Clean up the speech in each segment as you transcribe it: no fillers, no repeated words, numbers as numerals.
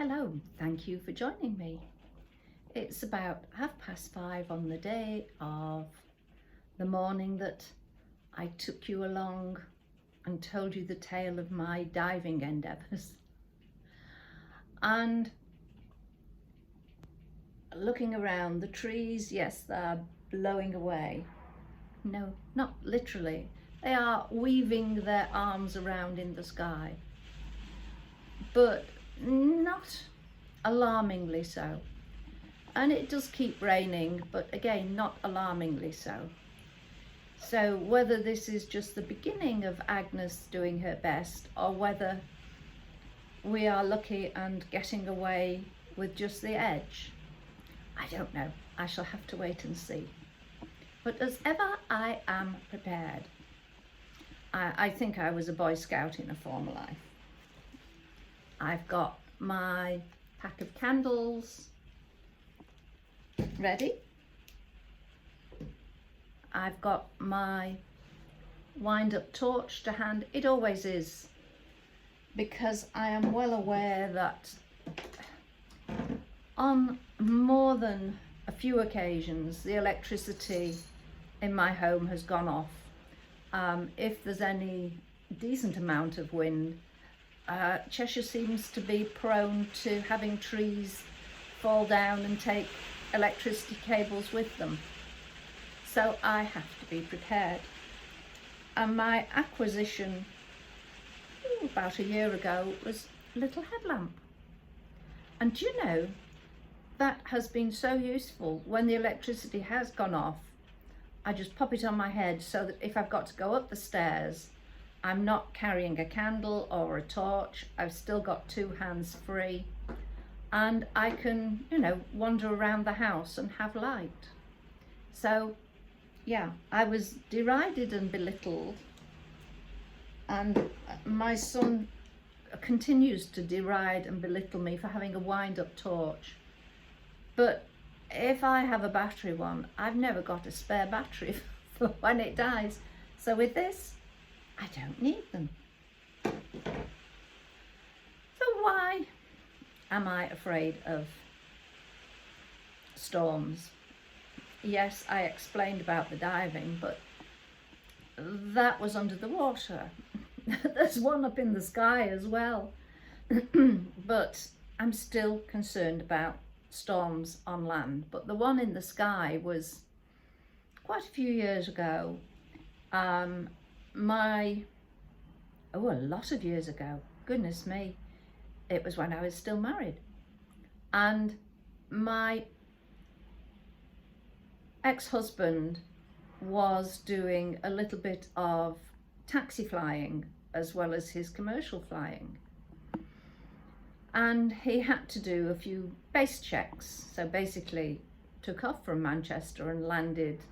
Hello, thank you for joining me. It's about 5:30 on the day of the morning that I took you along and told you the tale of my diving endeavours. And looking around, the trees, yes, they're blowing away. No, not literally. They are weaving their arms around in the sky, but not alarmingly so. And it does keep raining, but again, not alarmingly so. So whether this is just the beginning of Agnes doing her best, or whether we are lucky and getting away with just the edge, I don't know. I shall have to wait and see. But as ever, I am prepared. I think I was a Boy Scout in a former life. I've got my pack of candles ready. I've got my wind-up torch to hand. It always is, because I am well aware that on more than a few occasions the electricity in my home has gone off. If there's any decent amount of wind, Cheshire seems to be prone to having trees fall down and take electricity cables with them. So I have to be prepared. And my acquisition about a year ago was a little headlamp. And do you know, that has been so useful. When the electricity has gone off, I just pop it on my head so that if I've got to go up the stairs, I'm not carrying a candle or a torch. I've still got two hands free, and I can, wander around the house and have light. So yeah, I was derided and belittled, and my son continues to deride and belittle me for having a wind-up torch. But if I have a battery one, I've never got a spare battery for when it dies. So with this, I don't need them. So why am I afraid of storms? Yes, I explained about the diving, but that was under the water. There's one up in the sky as well. But I'm still concerned about storms on land. But the one in the sky was quite a few years ago. A lot of years ago. Goodness me. It was when I was still married. And my ex-husband was doing a little bit of taxi flying as well as his commercial flying. And he had to do a few base checks. So basically took off from Manchester and landed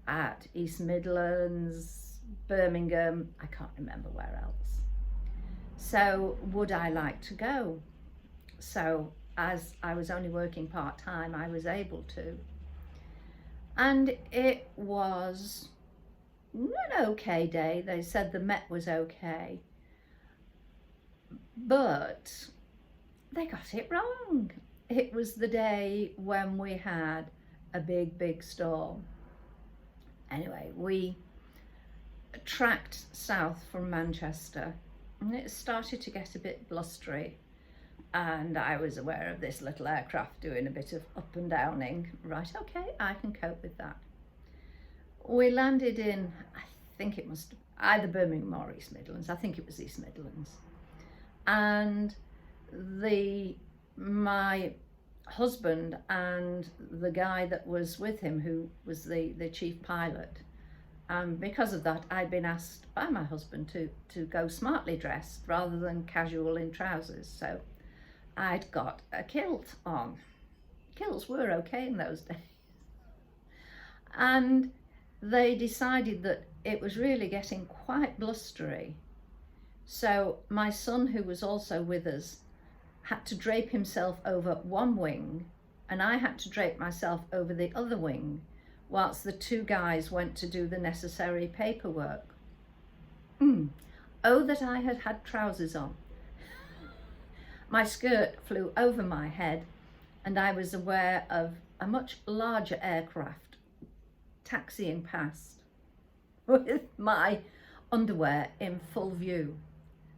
at East Midlands, Birmingham, I can't remember where else. So would I like to go? So as I was only working part-time, I was able to. And it was an okay day. They said the Met was okay, but they got it wrong. It was the day when we had a big storm. Anyway, we tracked south from Manchester, and it started to get a bit blustery, and I was aware of this little aircraft doing a bit of up and downing. Right, okay, I can cope with that. We landed in, I think it must either Birmingham or East Midlands. I think it was East Midlands. And my husband and the guy that was with him, who was the chief pilot, because of that, I'd been asked by my husband to go smartly dressed rather than casual in trousers. So I'd got a kilt on. Kilts were okay in those days. And they decided that it was really getting quite blustery. So my son, who was also with us, had to drape himself over one wing, and I had to drape myself over the other wing, whilst the two guys went to do the necessary paperwork. Oh, that I had had trousers on. My skirt flew over my head and I was aware of a much larger aircraft taxiing past with my underwear in full view.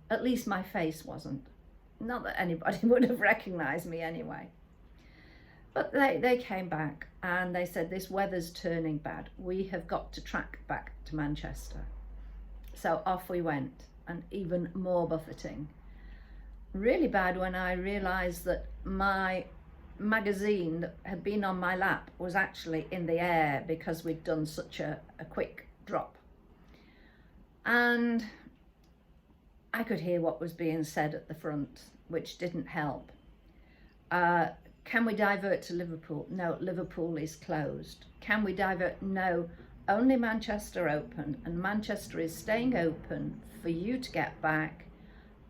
At least my face wasn't. Not that anybody would have recognised me anyway. But they came back and they said, this weather's turning bad. We have got to track back to Manchester. So off we went, and even more buffeting. Really bad when I realised that my magazine that had been on my lap was actually in the air because we'd done such a quick drop. And I could hear what was being said at the front, which didn't help. Can we divert to Liverpool? No, Liverpool is closed. Can we divert? No, only Manchester open, and Manchester is staying open for you to get back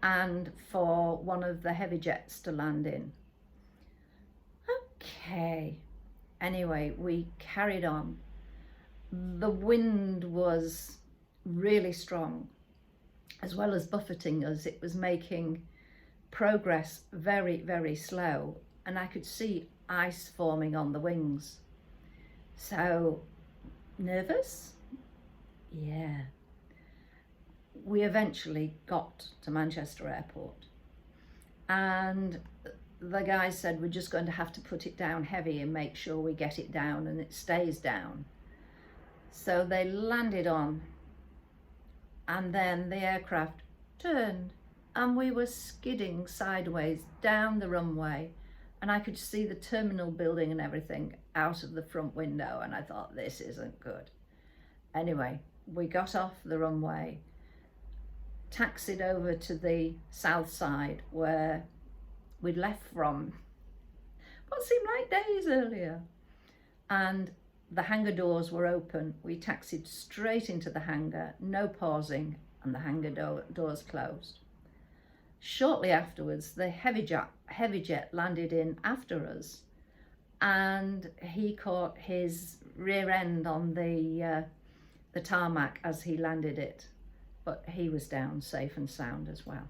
and for one of the heavy jets to land in. Okay, anyway, we carried on. The wind was really strong, as well as buffeting us. It was making progress very, very slow, and I could see ice forming on the wings. So, nervous? Yeah. We eventually got to Manchester Airport, and the guy said, we're just going to have to put it down heavy and make sure we get it down and it stays down. So they landed on, and then the aircraft turned and we were skidding sideways down the runway, and I could see the terminal building and everything out of the front window, and I thought, this isn't good. Anyway, we got off the runway, taxied over to the south side where we'd left from what seemed like days earlier, and the hangar doors were open. We taxied straight into the hangar, no pausing, and the hangar doors closed. Shortly afterwards, the heavy jet landed in after us, and he caught his rear end on the tarmac as he landed it, but he was down safe and sound as well.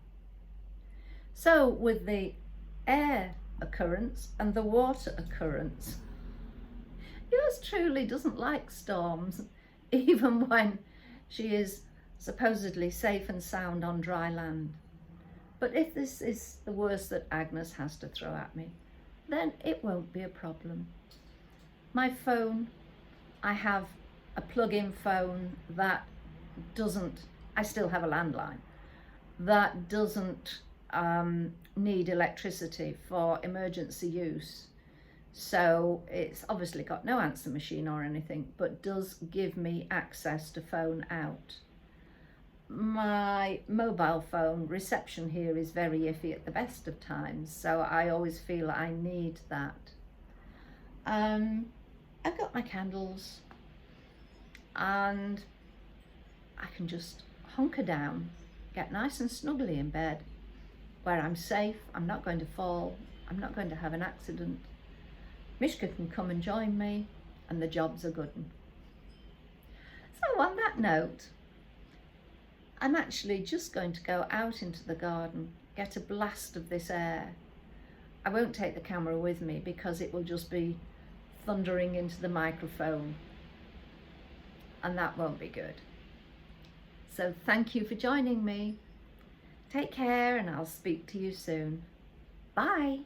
So with the air occurrence and the water occurrence, yours truly doesn't like storms, even when she is supposedly safe and sound on dry land. But if this is the worst that Agnes has to throw at me, then it won't be a problem. My phone, I have a plug-in phone that doesn't, I still have a landline, that doesn't need electricity for emergency use. So it's obviously got no answer machine or anything, but does give me access to phone out. My mobile phone reception here is very iffy at the best of times, so I always feel I need that. I've got my candles, and I can just hunker down, get nice and snuggly in bed, where I'm safe, I'm not going to fall, I'm not going to have an accident. Mishka can come and join me, and the job's a good one. So on that note, I'm actually just going to go out into the garden, get a blast of this air. I won't take the camera with me because it will just be thundering into the microphone, and that won't be good. So thank you for joining me. Take care, and I'll speak to you soon. Bye.